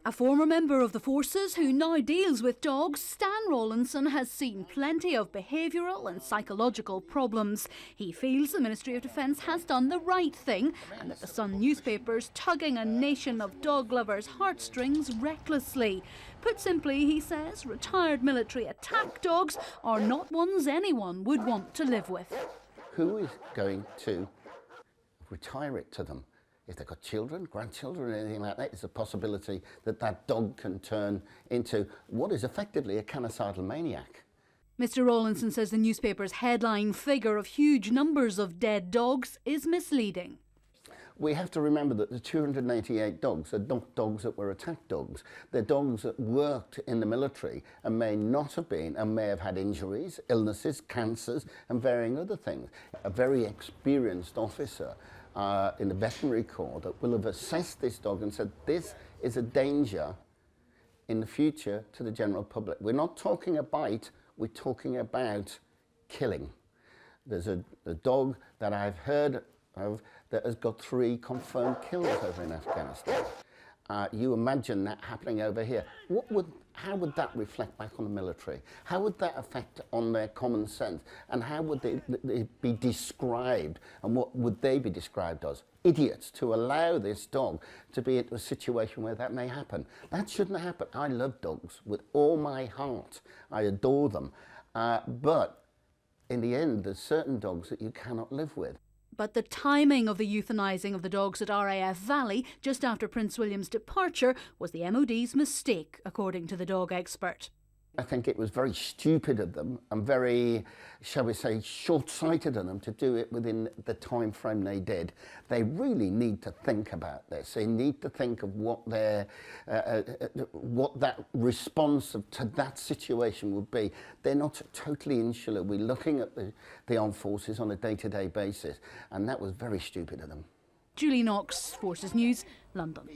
A former member of the forces who now deals with dogs, Stan Rawlinson has seen plenty of behavioural and psychological problems. He feels the Ministry of Defence has done the right thing and that the Sun newspaper's tugging a nation of dog lovers' heartstrings recklessly. Put simply, he says, retired military attack dogs are not ones anyone would want to live with. Who is going to retire it to them? If they've got children, grandchildren, anything like that, it's a possibility that that dog can turn into what is effectively a canicidal maniac. Mr. Rawlinson says the newspaper's headline figure of huge numbers of dead dogs is misleading. We have to remember that the 288 dogs are not dogs that were attack dogs. They're dogs that worked in the military and may not have been and may have had injuries, illnesses, cancers and varying other things. A very experienced officer in the veterinary corps that will have assessed this dog and said this is a danger in the future to the general public. We're not talking a bite, we're talking about killing. There's a dog that I've heard of that has got 3 confirmed kills over in Afghanistan. You imagine that happening over here. How would that reflect back on the military? How would that affect on their common sense? And how would they be described? And what would they be described as? Idiots to allow this dog to be into a situation where that may happen. That shouldn't happen. I love dogs with all my heart. I adore them. But in the end, there's certain dogs that you cannot live with. But the timing of the euthanising of the dogs at RAF Valley just after Prince William's departure was the MOD's mistake, according to the dog expert. I think it was very stupid of them and very, shall we say, short-sighted of them to do it within the time frame they did. They really need to think about this. They need to think of what that response to that situation would be. They're not totally insular. We're looking at the armed forces on a day-to-day basis, and that was very stupid of them. Julie Knox, Forces News, London.